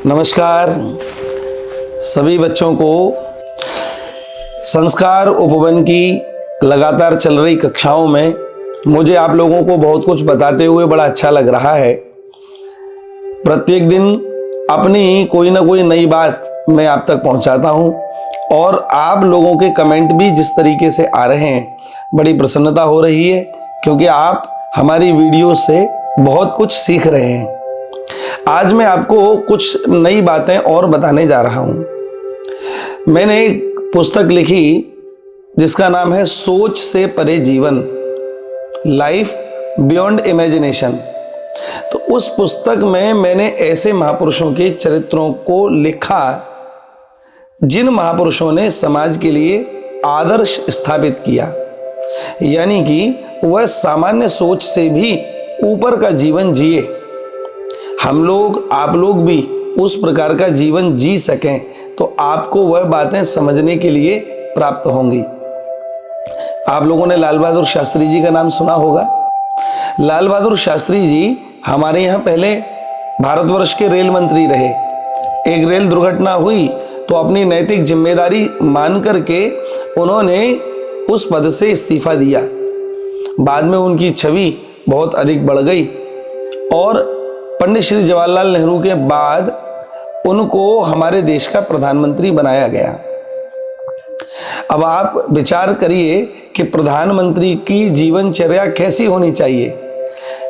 नमस्कार सभी बच्चों को। संस्कार उपवन की लगातार चल रही कक्षाओं में मुझे आप लोगों को बहुत कुछ बताते हुए बड़ा अच्छा लग रहा है। प्रत्येक दिन अपनी कोई ना कोई नई बात मैं आप तक पहुंचाता हूं और आप लोगों के कमेंट भी जिस तरीके से आ रहे हैं, बड़ी प्रसन्नता हो रही है क्योंकि आप हमारी वीडियो से बहुत कुछ सीख रहे हैं। आज मैं आपको कुछ नई बातें और बताने जा रहा हूं। मैंने एक पुस्तक लिखी जिसका नाम है सोच से परे जीवन, लाइफ बियॉन्ड इमेजिनेशन। तो उस पुस्तक में मैंने ऐसे महापुरुषों के चरित्रों को लिखा जिन महापुरुषों ने समाज के लिए आदर्श स्थापित किया, यानी कि वह सामान्य सोच से भी ऊपर का जीवन जिए। हम लोग, आप लोग भी उस प्रकार का जीवन जी सकें तो आपको वह बातें समझने के लिए प्राप्त होंगी। आप लोगों ने लाल बहादुर शास्त्री जी का नाम सुना होगा। लाल बहादुर शास्त्री जी हमारे यहाँ पहले भारतवर्ष के रेल मंत्री रहे। एक रेल दुर्घटना हुई तो अपनी नैतिक जिम्मेदारी मान करके उन्होंने उस पद से इस्तीफा दिया। बाद में उनकी छवि बहुत अधिक बढ़ गई और पंडित श्री जवाहरलाल नेहरू के बाद उनको हमारे देश का प्रधानमंत्री बनाया गया। अब आप विचार करिए कि प्रधानमंत्री की जीवनचर्या कैसी होनी चाहिए,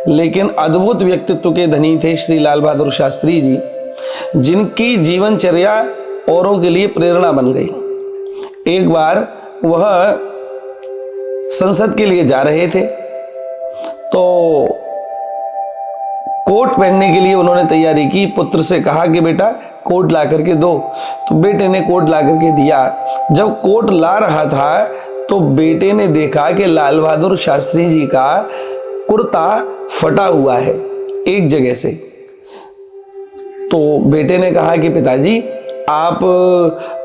लेकिन अद्भुत व्यक्तित्व के धनी थे श्री लाल बहादुर शास्त्री जी, जिनकी जीवनचर्या औरों के लिए प्रेरणा बन गई। एक बार वह संसद के लिए जा रहे थे तो कोट पहनने के लिए उन्होंने तैयारी की। पुत्र से कहा कि बेटा कोट ला करके दो, तो बेटे ने कोट ला करके दिया। जब कोट ला रहा था तो बेटे ने देखा कि लाल बहादुर शास्त्री जी का कुर्ता फटा हुआ है एक जगह से। तो बेटे ने कहा कि पिताजी आप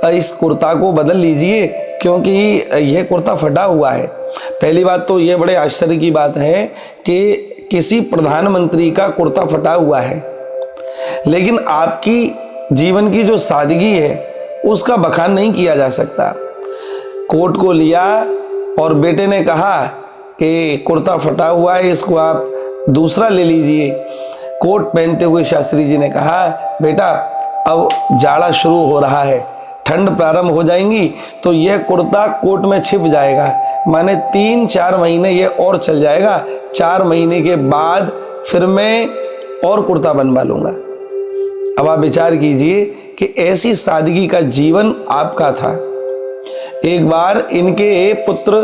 इस कुर्ता को बदल लीजिए क्योंकि यह कुर्ता फटा हुआ है। पहली बात तो यह बड़े आश्चर्य की बात है कि किसी प्रधानमंत्री का कुर्ता फटा हुआ है, लेकिन आपकी जीवन की जो सादगी है उसका बखान नहीं किया जा सकता। कोट को लिया और बेटे ने कहा कि कुर्ता फटा हुआ है, इसको आप दूसरा ले लीजिए। कोट पहनते हुए शास्त्री जी ने कहा, बेटा अब जाड़ा शुरू हो रहा है, ठंड प्रारंभ हो जाएंगी तो यह कुर्ता कोट में छिप जाएगा, माने 3-4 महीने यह और चल जाएगा। 4 महीने के बाद फिर मैं और कुर्ता बनवा लूंगा। अब आप विचार कीजिए कि ऐसी सादगी का जीवन आपका था। एक बार इनके पुत्र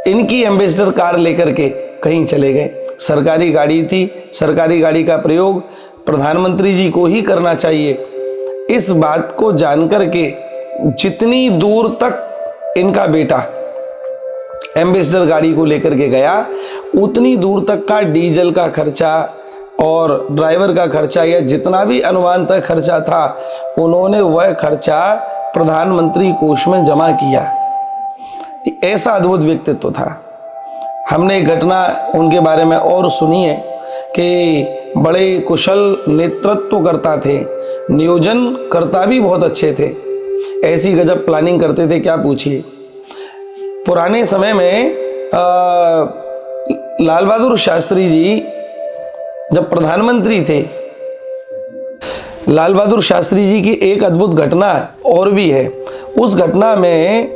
इनकी एम्बेसडर कार लेकर के कहीं चले गए। सरकारी गाड़ी थी, सरकारी गाड़ी का प्रयोग प्रधानमंत्री जी को ही करना चाहिए। इस बात को जानकर के जितनी दूर तक इनका बेटा एम्बेसडर गाड़ी को लेकर के गया, उतनी दूर तक का डीजल का खर्चा और ड्राइवर का खर्चा या जितना भी अनुमान तक खर्चा था, उन्होंने वह खर्चा प्रधानमंत्री कोष में जमा किया। ऐसा अद्भुत व्यक्तित्व था। हमने एक घटना उनके बारे में और सुनी है कि बड़े कुशल नेतृत्व करता थे, नियोजन करता भी बहुत अच्छे थे। ऐसी गजब प्लानिंग करते थे क्या पूछिए। पुराने समय में लाल बहादुर शास्त्री जी जब प्रधानमंत्री थे, लाल बहादुर शास्त्री जी की एक अद्भुत घटना और भी है। उस घटना में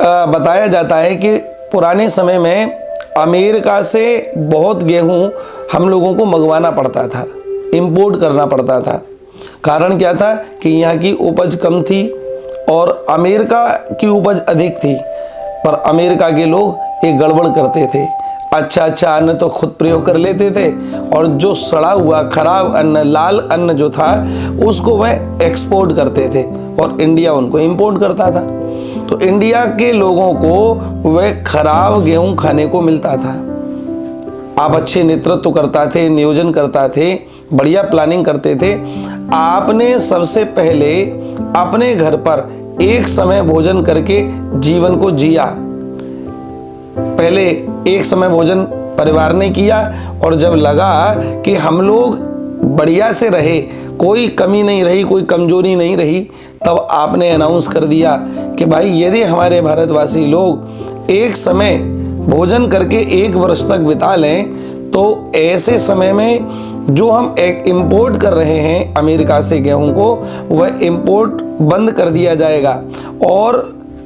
बताया जाता है कि पुराने समय में अमेरिका से बहुत गेहूं हम लोगों को मंगवाना पड़ता था, इंपोर्ट करना पड़ता था। कारण क्या था कि यहाँ की उपज कम थी और अमेरिका की उपज अधिक थी, पर अमेरिका के लोग एक गड़बड़ करते थे। अच्छा अन्न तो खुद प्रयोग कर लेते थे और जो सड़ा हुआ खराब अन्न, लाल अन्न जो था, उसको वह एक्सपोर्ट करते थे और इंडिया उनको इंपोर्ट करता था। तो इंडिया के लोगों को वह खराब गेहूं खाने को मिलता था। आप अच्छे नेतृत्व करता थे, नियोजन करता थे, बढ़िया प्लानिंग करते थे। आपने सबसे पहले अपने घर पर एक समय भोजन करके जीवन को जिया। पहले एक समय भोजन परिवार ने किया और जब लगा कि हम लोग बढ़िया से रहे, कोई कमी नहीं रही, कोई कमजोरी नहीं रही, तब आपने अनाउंस कर दिया कि भाई यदि हमारे भारतवासी लोग एक समय भोजन करके 1 वर्ष तक बिता लें तो ऐसे समय में जो हम एक इंपोर्ट कर रहे हैं अमेरिका से गेहूं को, वह इंपोर्ट बंद कर दिया जाएगा और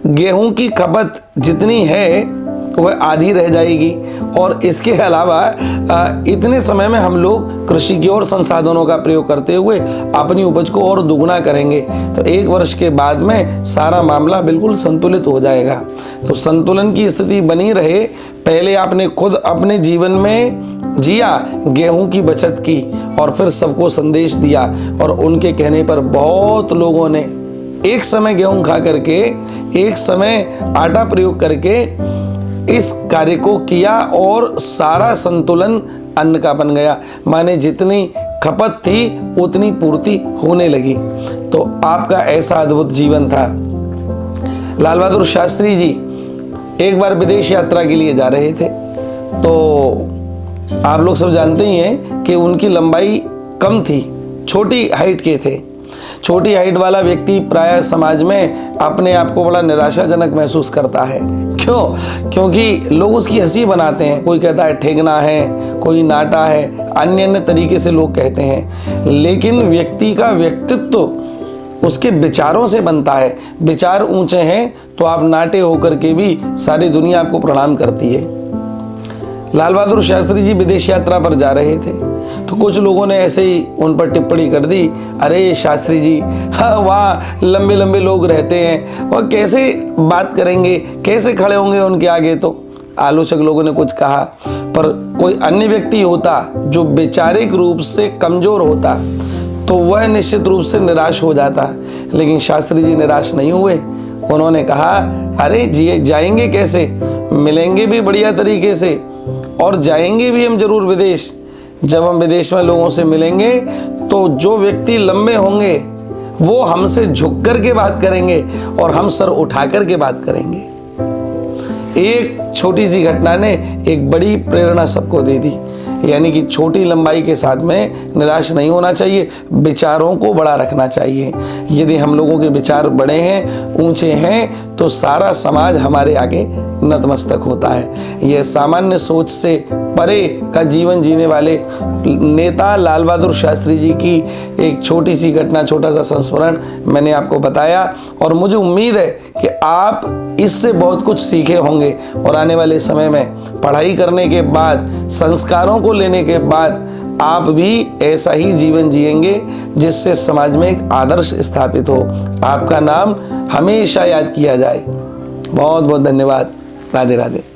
गेहूं की खपत जितनी है वह आधी रह जाएगी। और इसके अलावा इतने समय में हम लोग कृषि की और संसाधनों का प्रयोग करते हुए अपनी उपज को और दुगना करेंगे। तो 1 वर्ष के बाद में सारा मामला बिल्कुल संतुलित हो जाएगा। तो संतुलन की स्थिति बनी रहे, पहले आपने खुद अपने जीवन में जिया, गेहूं की बचत की और फिर सबको संदेश दिया। और उनके कहने पर बहुत लोगों ने एक समय गेहूं खा करके, एक समय आटा प्रयोग करके इस कार्य को किया और सारा संतुलन अन्न का बन गया। माने जितनी खपत थी उतनी पूर्ति होने लगी। तो आपका ऐसा अद्भुत जीवन था। लाल बहादुर शास्त्री जी एक बार विदेश यात्रा के लिए जा रहे थे। तो आप लोग सब जानते ही हैं कि उनकी लंबाई कम थी, छोटी हाइट के थे। छोटी हाइट वाला व्यक्ति प्रायः समाज में अपने आप को बड़ा निराशाजनक महसूस करता है। क्यों? क्योंकि लोग उसकी हंसी बनाते हैं। कोई कहता है ठेंगना है, कोई नाटा है, अन्य अन्य तरीके से लोग कहते हैं। लेकिन व्यक्ति का व्यक्तित्व उसके विचारों से बनता है। विचार ऊंचे हैं तो आप नाटे होकर के भी सारी दुनिया आपको प्रणाम करती है। लाल बहादुर शास्त्री जी विदेश यात्रा पर जा रहे थे तो कुछ लोगों ने ऐसे ही उन पर टिप्पणी कर दी, अरे शास्त्री जी, हाँ वहाँ लंबे लंबे लोग रहते हैं, वह कैसे बात करेंगे, कैसे खड़े होंगे उनके आगे। तो आलोचक लोगों ने कुछ कहा, पर कोई अन्य व्यक्ति होता जो वैचारिक रूप से कमजोर होता तो वह निश्चित रूप से निराश हो जाता। लेकिन शास्त्री जी निराश नहीं हुए। उन्होंने कहा, अरे जी जाएंगे कैसे, मिलेंगे भी बढ़िया तरीके से और जाएंगे भी हम जरूर विदेश। जब हम विदेश में लोगों से मिलेंगे तो जो व्यक्ति लंबे होंगे वो हमसे झुक कर के बात करेंगे और हम सर उठा कर के बात करेंगे। एक छोटी सी घटना ने एक बड़ी प्रेरणा सबको दे दी। यानी कि छोटी लंबाई के साथ में निराश नहीं होना चाहिए, विचारों को बड़ा रखना चाहिए। यदि हम लोगों के विचार बड़े हैं, ऊंचे हैं, तो सारा समाज हमारे आगे नतमस्तक होता है। यह सामान्य सोच से परे का जीवन जीने वाले नेता लाल बहादुर शास्त्री जी की एक छोटी सी घटना, छोटा सा संस्मरण मैंने आपको बताया। और मुझे उम्मीद है कि आप इससे बहुत कुछ सीखे होंगे और आने वाले समय में पढ़ाई करने के बाद, संस्कारों को लेने के बाद आप भी ऐसा ही जीवन जिएंगे जिससे समाज में एक आदर्श स्थापित हो। आपका नाम हमेशा याद किया जाए। बहुत बहुत धन्यवाद। राधे राधे।